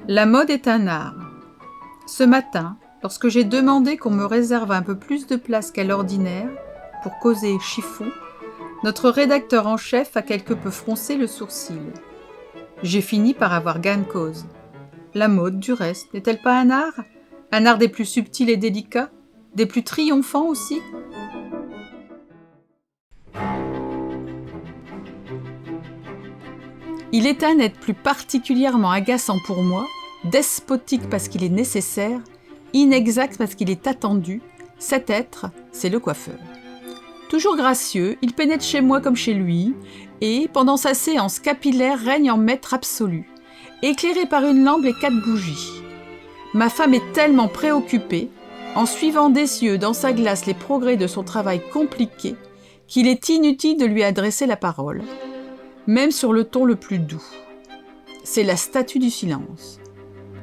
La mode est un art. Ce matin, lorsque j'ai demandé qu'on me réserve un peu plus de place qu'à l'ordinaire pour causer chiffon, notre rédacteur en chef a quelque peu froncé le sourcil. J'ai fini par avoir gain de cause. La mode, du reste, n'est-elle pas un art? Un art des plus subtils et délicats, des plus triomphants aussi? Il est un être plus particulièrement agaçant pour moi, despotique parce qu'il est nécessaire, inexact parce qu'il est attendu. Cet être, c'est le coiffeur. Toujours gracieux, il pénètre chez moi comme chez lui, et, pendant sa séance capillaire, règne en maître absolu, éclairé par une lampe et 4 bougies. Ma femme est tellement préoccupée, en suivant des yeux dans sa glace les progrès de son travail compliqué, qu'il est inutile de lui adresser la parole, même sur le ton le plus doux. C'est la statue du silence.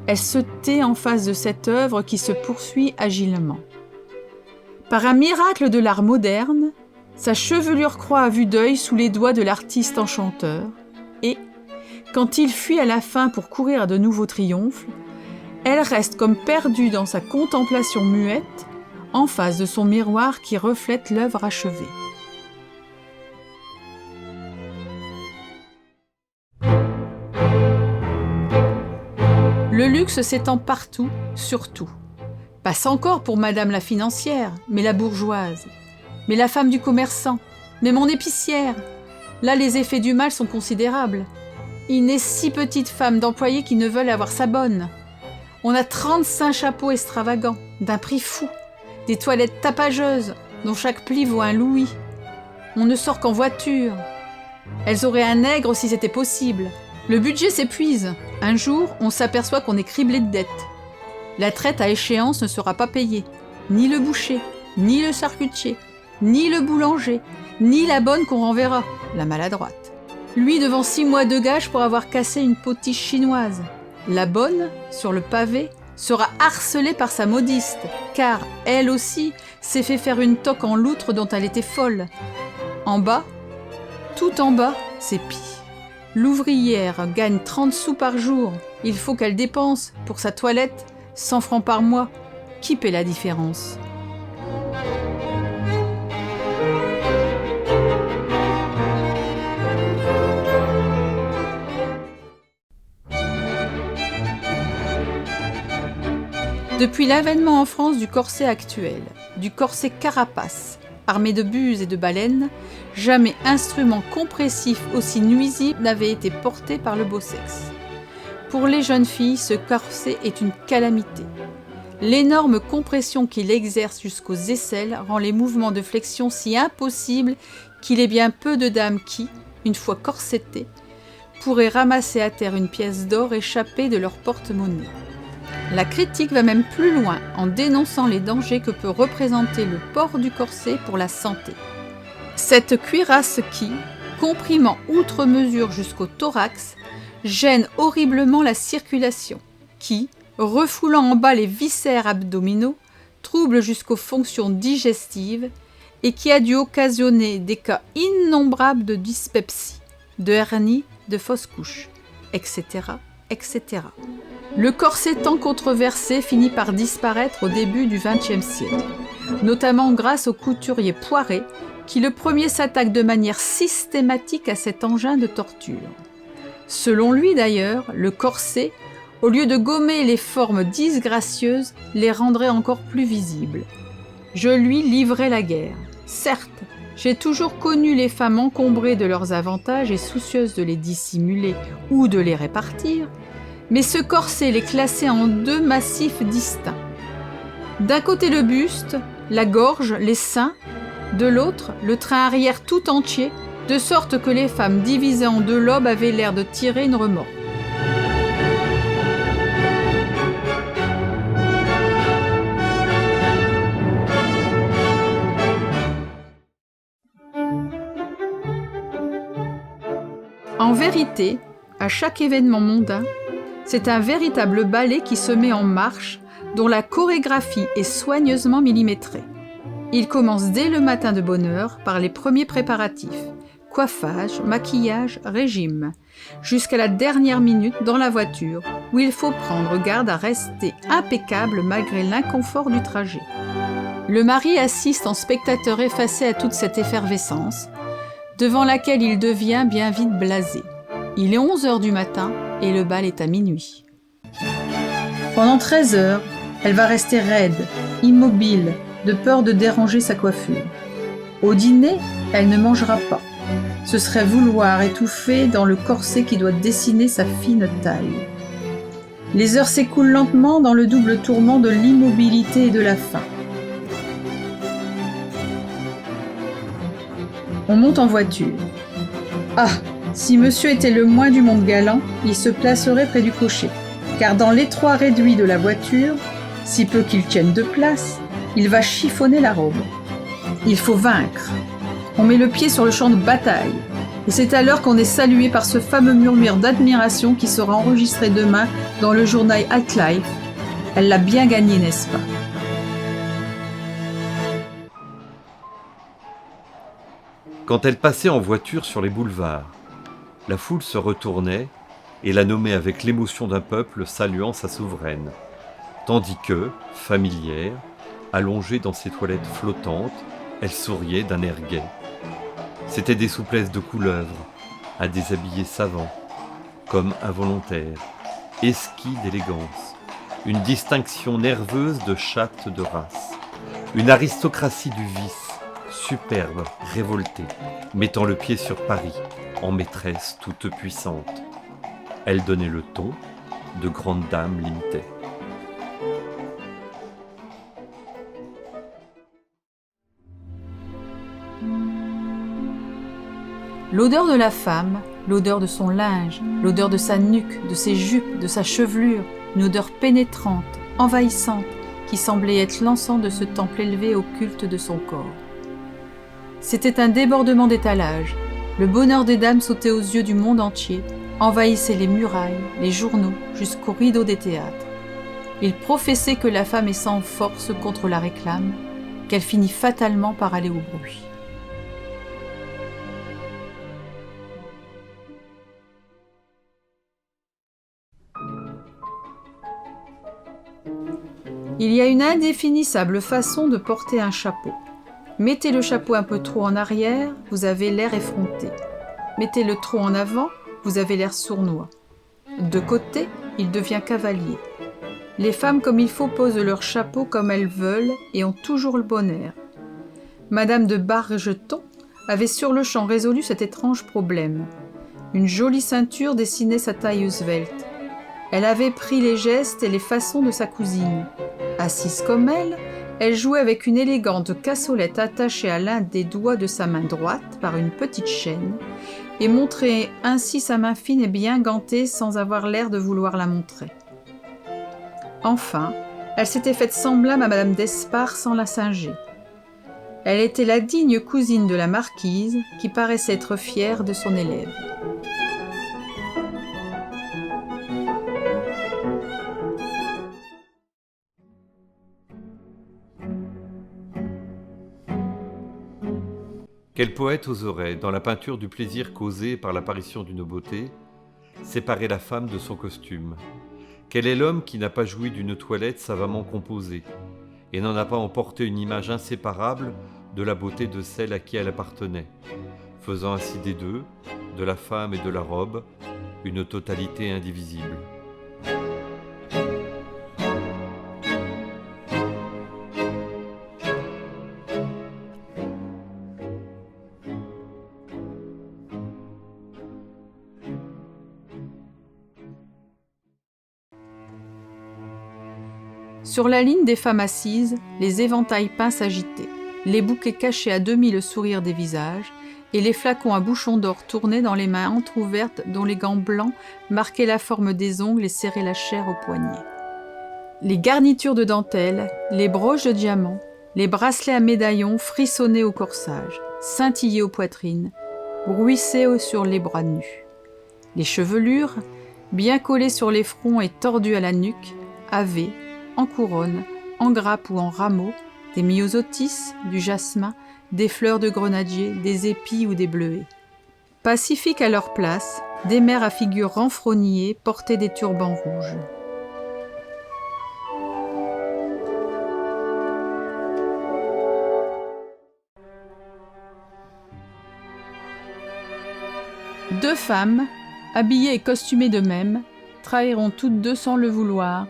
Elle se tait en face de cette œuvre qui se poursuit agilement. Par un miracle de l'art moderne, sa chevelure croît à vue d'œil sous les doigts de l'artiste enchanteur, et, quand il fuit à la fin pour courir à de nouveaux triomphes, elle reste comme perdue dans sa contemplation muette, en face de son miroir qui reflète l'œuvre achevée. Le luxe s'étend partout, sur tout. Passe encore pour Madame la financière, mais la bourgeoise, mais la femme du commerçant, mais mon épicière. Là, les effets du mal sont considérables. Il n'est si petite femme d'employés qui ne veulent avoir sa bonne. On a 35 chapeaux extravagants, d'un prix fou, des toilettes tapageuses, dont chaque pli vaut un louis. On ne sort qu'en voiture. Elles auraient un nègre si c'était possible. Le budget s'épuise. Un jour, on s'aperçoit qu'on est criblé de dettes. La traite à échéance ne sera pas payée. Ni le boucher, ni le charcutier, ni le boulanger, ni la bonne qu'on renverra, la maladroite. Lui devant 6 mois de gage pour avoir cassé une potiche chinoise. La bonne, sur le pavé, sera harcelée par sa modiste, car elle aussi s'est fait faire une toque en loutre dont elle était folle. En bas, tout en bas, c'est pis. L'ouvrière gagne 30 sous par jour. Il faut qu'elle dépense, pour sa toilette, 100 francs par mois. Qui paie la différence? Depuis l'avènement en France du corset actuel, du corset carapace, armé de buses et de baleines, jamais instrument compressif aussi nuisible n'avait été porté par le beau sexe. Pour les jeunes filles, ce corset est une calamité. L'énorme compression qu'il exerce jusqu'aux aisselles rend les mouvements de flexion si impossibles qu'il est bien peu de dames qui, une fois corsetées, pourraient ramasser à terre une pièce d'or échappée de leur porte-monnaie. La critique va même plus loin en dénonçant les dangers que peut représenter le port du corset pour la santé. Cette cuirasse qui, comprimant outre mesure jusqu'au thorax, gêne horriblement la circulation, qui, refoulant en bas les viscères abdominaux, trouble jusqu'aux fonctions digestives et qui a dû occasionner des cas innombrables de dyspepsie, de hernie, de fausse couche, etc., etc. Le corset tant controversé finit par disparaître au début du XXe siècle, notamment grâce au couturier Poiret, qui le premier s'attaque de manière systématique à cet engin de torture. Selon lui d'ailleurs, le corset, au lieu de gommer les formes disgracieuses, les rendrait encore plus visibles. Je lui livrai la guerre. Certes, j'ai toujours connu les femmes encombrées de leurs avantages et soucieuses de les dissimuler ou de les répartir, mais ce corset les classait en 2 massifs distincts. D'un côté le buste, la gorge, les seins, de l'autre le train arrière tout entier, de sorte que les femmes divisées en 2 lobes avaient l'air de tirer une remorque. En vérité, à chaque événement mondain, c'est un véritable ballet qui se met en marche, dont la chorégraphie est soigneusement millimétrée. Il commence dès le matin de bonne heure par les premiers préparatifs, coiffage, maquillage, régime, jusqu'à la dernière minute dans la voiture, où il faut prendre garde à rester impeccable malgré l'inconfort du trajet. Le mari assiste en spectateur effacé à toute cette effervescence, devant laquelle il devient bien vite blasé. Il est 11h du matin et le bal est à minuit. Pendant 13 heures, elle va rester raide, immobile, de peur de déranger sa coiffure. Au dîner, elle ne mangera pas. Ce serait vouloir étouffer dans le corset qui doit dessiner sa fine taille. Les heures s'écoulent lentement dans le double tourment de l'immobilité et de la faim. On monte en voiture. Ah, si monsieur était le moins du monde galant, il se placerait près du cocher, car dans l'étroit réduit de la voiture, si peu qu'il tienne de place, il va chiffonner la robe. Il faut vaincre. On met le pied sur le champ de bataille. Et c'est alors qu'on est salué par ce fameux murmure d'admiration qui sera enregistré demain dans le journal Altlife. Elle l'a bien gagné, n'est-ce pas? Quand elle passait en voiture sur les boulevards, la foule se retournait et la nommait avec l'émotion d'un peuple saluant sa souveraine, tandis que, familière, allongée dans ses toilettes flottantes, elle souriait d'un air gai. C'était des souplesses de couleuvre, à déshabiller savant, comme involontaire, esquis d'élégance, une distinction nerveuse de chatte de race, une aristocratie du vice, superbe, révoltée, mettant le pied sur Paris, en maîtresse toute puissante. Elle donnait le ton, de grande dame l'imitait. L'odeur de la femme, l'odeur de son linge, l'odeur de sa nuque, de ses jupes, de sa chevelure, une odeur pénétrante, envahissante, qui semblait être l'encens de ce temple élevé au culte de son corps. C'était un débordement d'étalage. Le bonheur des dames sautait aux yeux du monde entier, envahissait les murailles, les journaux, jusqu'aux rideaux des théâtres. Il professait que la femme est sans force contre la réclame, qu'elle finit fatalement par aller au bruit. Il y a une indéfinissable façon de porter un chapeau. Mettez le chapeau un peu trop en arrière, vous avez l'air effronté. Mettez-le trop en avant, vous avez l'air sournois. De côté, il devient cavalier. Les femmes comme il faut posent leur chapeau comme elles veulent et ont toujours le bon air. Madame de Bargeton avait sur le champ résolu cet étrange problème. Une jolie ceinture dessinait sa taille svelte. Elle avait pris les gestes et les façons de sa cousine. Assise comme elle jouait avec une élégante cassolette attachée à l'un des doigts de sa main droite par une petite chaîne et montrait ainsi sa main fine et bien gantée sans avoir l'air de vouloir la montrer. Enfin, elle s'était faite semblable à Madame d'Espard sans la singer. Elle était la digne cousine de la marquise qui paraissait être fière de son élève. Quel poète oserait, dans la peinture du plaisir causé par l'apparition d'une beauté, séparer la femme de son costume? Quel est l'homme qui n'a pas joui d'une toilette savamment composée et n'en a pas emporté une image inséparable de la beauté de celle à qui elle appartenait, faisant ainsi des deux, de la femme et de la robe, une totalité indivisible? Sur la ligne des femmes assises, les éventails peints s'agitaient, les bouquets cachaient à demi le sourire des visages, et les flacons à bouchons d'or tournaient dans les mains entr'ouvertes dont les gants blancs marquaient la forme des ongles et serraient la chair au poignet. Les garnitures de dentelle, les broches de diamants, les bracelets à médaillons frissonnaient au corsage, scintillaient aux poitrines, bruissaient sur les bras nus. Les chevelures, bien collées sur les fronts et tordues à la nuque, avaient, en couronne, en grappe ou en rameaux, des myosotis, du jasmin, des fleurs de grenadier, des épis ou des bleuets. Pacifiques à leur place, des mères à figure renfrognée portaient des turbans rouges. Deux femmes, habillées et costumées de même, trahiront toutes deux sans le vouloir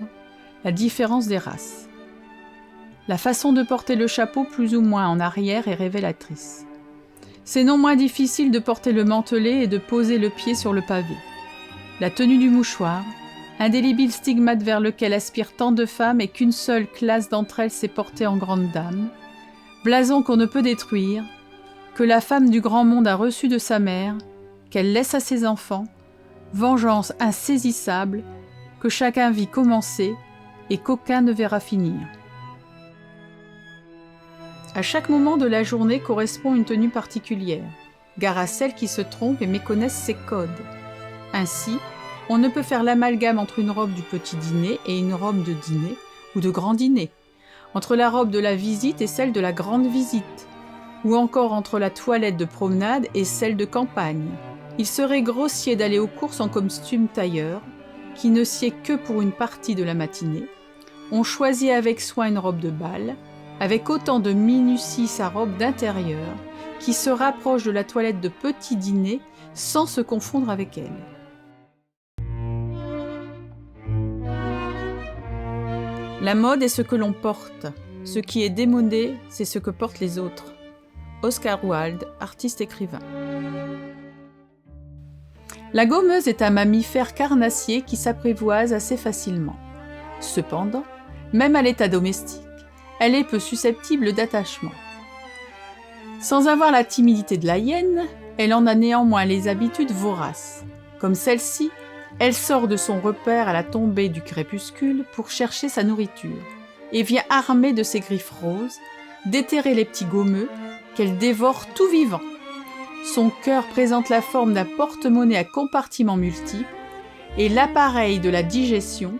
la différence des races. La façon de porter le chapeau plus ou moins en arrière est révélatrice. C'est non moins difficile de porter le mantelet et de poser le pied sur le pavé. La tenue du mouchoir, indélébile stigmate vers lequel aspirent tant de femmes et qu'une seule classe d'entre elles sait porter en grande dame, blason qu'on ne peut détruire, que la femme du grand monde a reçu de sa mère, qu'elle laisse à ses enfants, vengeance insaisissable que chacun vit commencer et qu'aucun ne verra finir. À chaque moment de la journée correspond une tenue particulière, gare à celles qui se trompent et méconnaissent ses codes. Ainsi, on ne peut faire l'amalgame entre une robe du petit dîner et une robe de dîner ou de grand dîner, entre la robe de la visite et celle de la grande visite, ou encore entre la toilette de promenade et celle de campagne. Il serait grossier d'aller aux courses en costume tailleur, qui ne sied que pour une partie de la matinée. On choisit avec soin une robe de bal, avec autant de minutie sa robe d'intérieur, qui se rapproche de la toilette de petit dîner sans se confondre avec elle. La mode est ce que l'on porte. Ce qui est démodé, c'est ce que portent les autres. Oscar Wilde, artiste-écrivain. La gommeuse est un mammifère carnassier qui s'apprivoise assez facilement. Cependant, même à l'état domestique, elle est peu susceptible d'attachement. Sans avoir la timidité de la hyène, elle en a néanmoins les habitudes voraces. Comme celle-ci, elle sort de son repère à la tombée du crépuscule pour chercher sa nourriture et vient armée de ses griffes roses déterrer les petits gommeux qu'elle dévore tout vivant. Son cœur présente la forme d'un porte-monnaie à compartiments multiples et l'appareil de la digestion,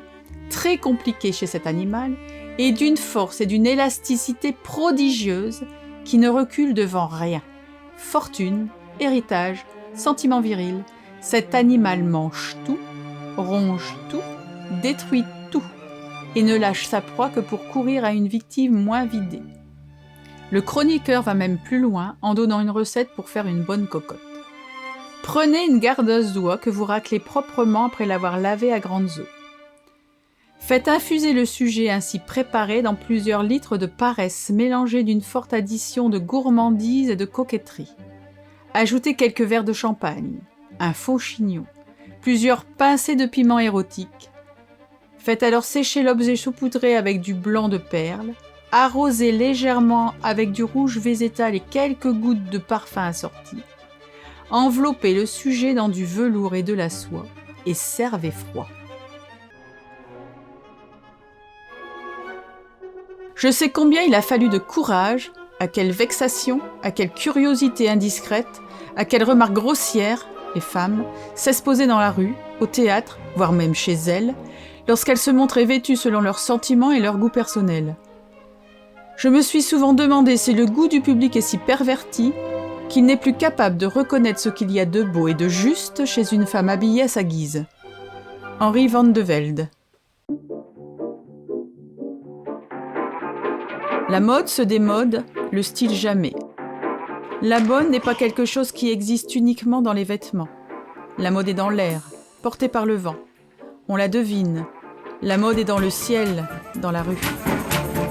très compliqué chez cet animal, est d'une force et d'une élasticité prodigieuses qui ne recule devant rien. Fortune, héritage, sentiment viril, cet animal mange tout, ronge tout, détruit tout et ne lâche sa proie que pour courir à une victime moins vidée. Le chroniqueur va même plus loin en donnant une recette pour faire une bonne cocotte. Prenez une gardeuse d'oie que vous raclez proprement après l'avoir lavée à grandes eaux. Faites infuser le sujet ainsi préparé dans plusieurs litres de paresse mélangée d'une forte addition de gourmandise et de coquetterie. Ajoutez quelques verres de champagne, un faux chignon, plusieurs pincées de piment érotique. Faites alors sécher l'objet saupoudré avec du blanc de perle, arrosez légèrement avec du rouge végétal et quelques gouttes de parfum assorti. Enveloppez le sujet dans du velours et de la soie et servez froid. Je sais combien il a fallu de courage, à quelle vexation, à quelle curiosité indiscrète, à quelle remarque grossière, les femmes, s'exposaient dans la rue, au théâtre, voire même chez elles, lorsqu'elles se montraient vêtues selon leurs sentiments et leurs goûts personnels. Je me suis souvent demandé si le goût du public est si perverti qu'il n'est plus capable de reconnaître ce qu'il y a de beau et de juste chez une femme habillée à sa guise. Henri van de Velde. La mode se démode, le style jamais. La mode n'est pas quelque chose qui existe uniquement dans les vêtements. La mode est dans l'air, portée par le vent. On la devine. La mode est dans le ciel, dans la rue.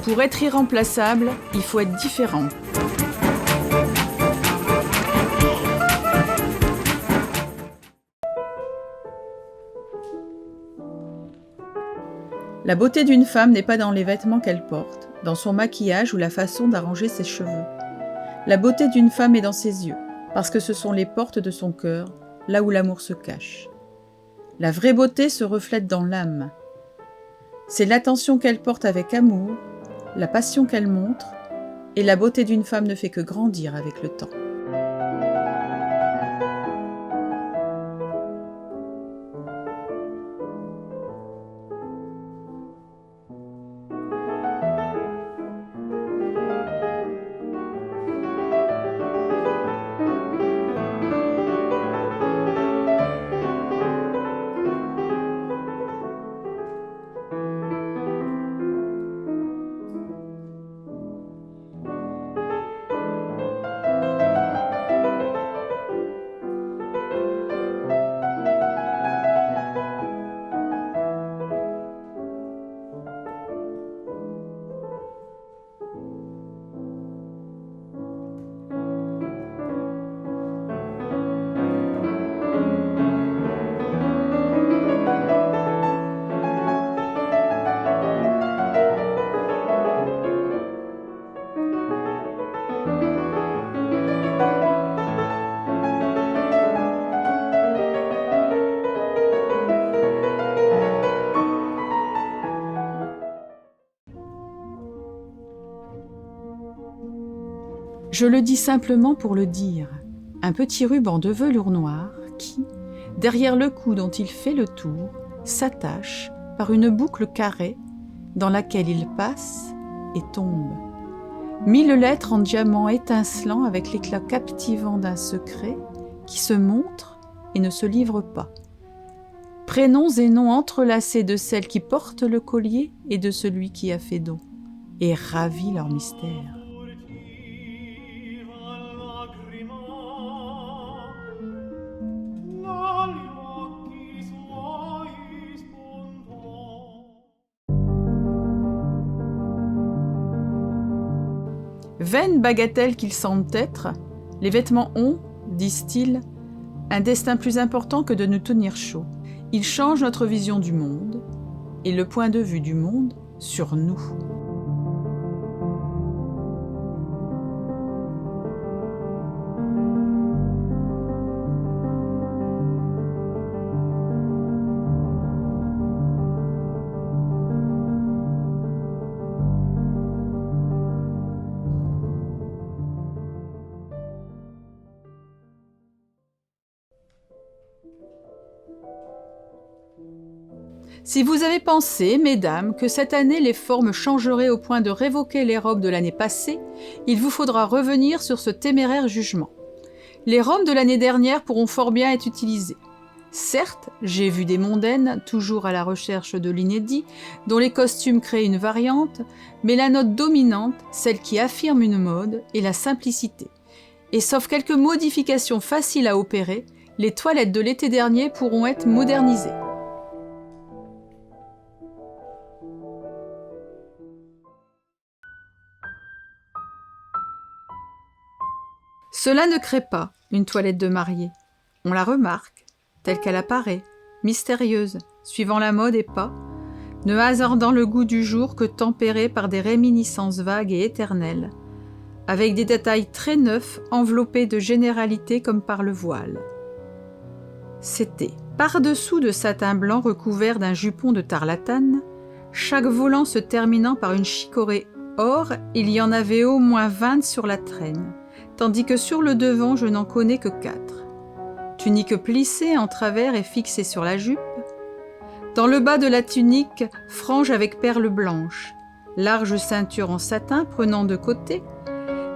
Pour être irremplaçable, il faut être différent. La beauté d'une femme n'est pas dans les vêtements qu'elle porte, dans son maquillage ou la façon d'arranger ses cheveux. La beauté d'une femme est dans ses yeux, parce que ce sont les portes de son cœur, là où l'amour se cache. La vraie beauté se reflète dans l'âme. C'est l'attention qu'elle porte avec amour, la passion qu'elle montre, et la beauté d'une femme ne fait que grandir avec le temps. Je le dis simplement pour le dire. Un petit ruban de velours noir qui, derrière le cou dont il fait le tour, s'attache par une boucle carrée dans laquelle il passe et tombe. 1000 lettres en diamant étincelant avec l'éclat captivant d'un secret qui se montre et ne se livre pas. Prénoms et noms entrelacés de celle qui porte le collier et de celui qui a fait don, et ravit leur mystère. Vaine bagatelle qu'ils semblent être, les vêtements ont, disent-ils, un destin plus important que de nous tenir chaud. Ils changent notre vision du monde et le point de vue du monde sur nous. Si vous avez pensé, mesdames, que cette année les formes changeraient au point de révoquer les robes de l'année passée, il vous faudra revenir sur ce téméraire jugement. Les robes de l'année dernière pourront fort bien être utilisées. Certes, j'ai vu des mondaines, toujours à la recherche de l'inédit, dont les costumes créent une variante, mais la note dominante, celle qui affirme une mode, est la simplicité. Et sauf quelques modifications faciles à opérer, les toilettes de l'été dernier pourront être modernisées. Cela ne crée pas une toilette de mariée. On la remarque, telle qu'elle apparaît, mystérieuse, suivant la mode et pas, ne hasardant le goût du jour que tempéré par des réminiscences vagues et éternelles, avec des détails très neufs enveloppés de généralités comme par le voile. C'était, par-dessous de satin blanc recouvert d'un jupon de tarlatane, chaque volant se terminant par une chicorée or, il y en avait au moins 20 sur la traîne, tandis que sur le devant, je n'en connais que 4. Tunique plissée en travers et fixée sur la jupe. Dans le bas de la tunique, frange avec perles blanches, large ceinture en satin prenant de côté,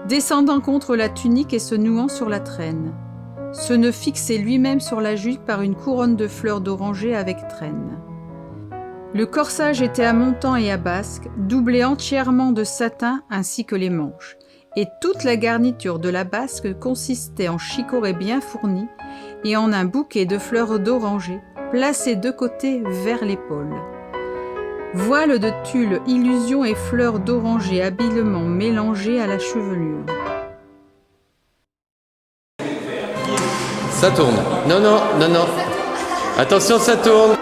descendant contre la tunique et se nouant sur la traîne. Ce nœud fixé lui-même sur la jupe par une couronne de fleurs d'oranger avec traîne. Le corsage était à montant et à basque, doublé entièrement de satin ainsi que les manches. Et toute la garniture de la basque consistait en chicorée bien fournie et en un bouquet de fleurs d'oranger placé de côté vers l'épaule. Voile de tulle, illusion et fleurs d'oranger habilement mélangées à la chevelure. Ça tourne. Non, non, non, non. Attention, ça tourne.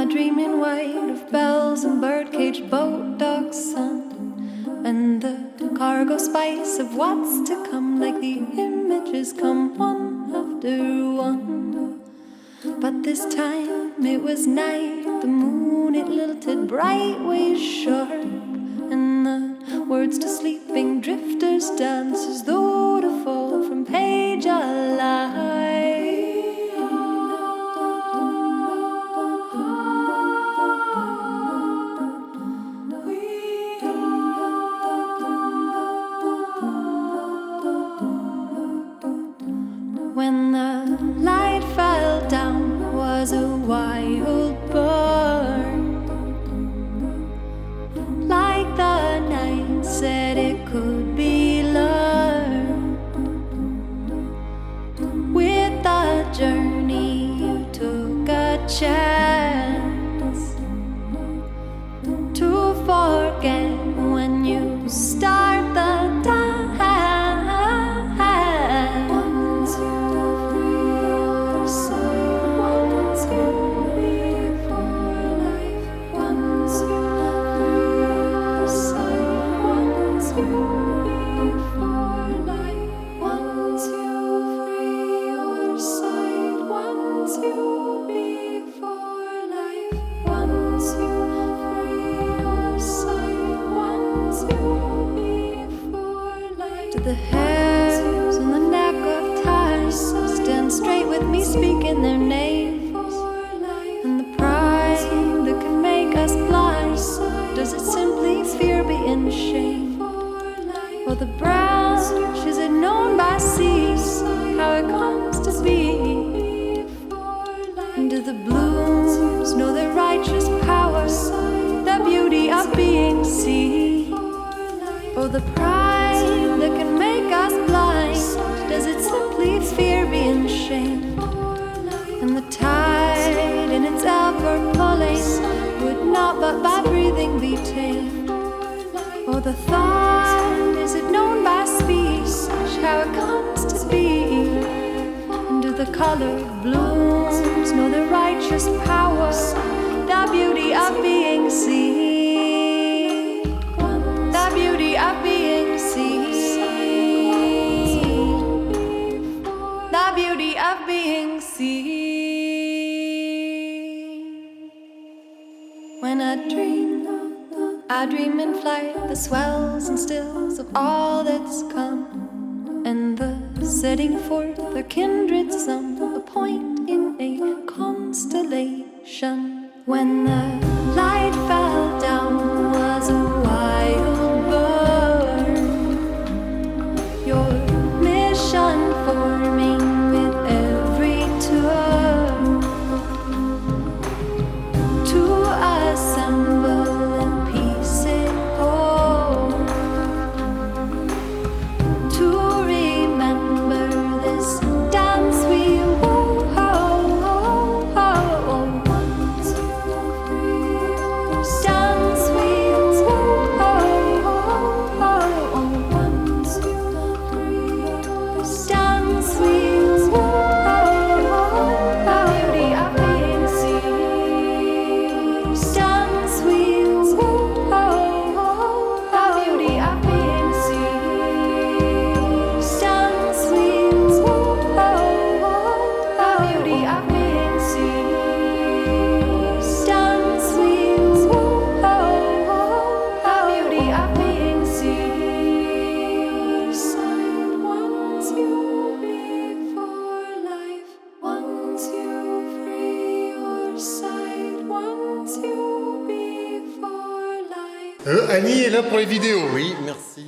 dreaming white of bells and birdcage, boat dock sun, and the cargo spice of what's to come, like the images come one after one. But this time it was night, the moon it lilted bright ways sharp, and the words to sleeping drifters dance as though to fall from page alive. When the light fell down was a wild bird, like the night said it could be learned. With the journey you took a chance to forget when you start the dance. The hairs on the neck of time stand straight with me, speaking their names. And the pride that can make us blind, does it simply fear being shamed? Or the branch, is it known by seas, how it comes to be? And do the blooms know their righteous power, the beauty of being seen? Or the pride that can make us blind, does it simply fear being shamed? And the tide in its ever pulling would not but by breathing be tamed. Or the thought, is it known by speech, how it comes to be? And do the colored blooms know the righteous power, the beauty of being seen? The beauty of being seen. The beauty of being seen. When I dream in flight the swells and stills of all that's come, and the setting forth a kindred sum, a point in a constellation. When the light fell down was a wild bird, your mission forming with every turn, to assemble and piece it whole, to remember this dance we wove. Dance we Annie est là pour les vidéos. Oui, merci.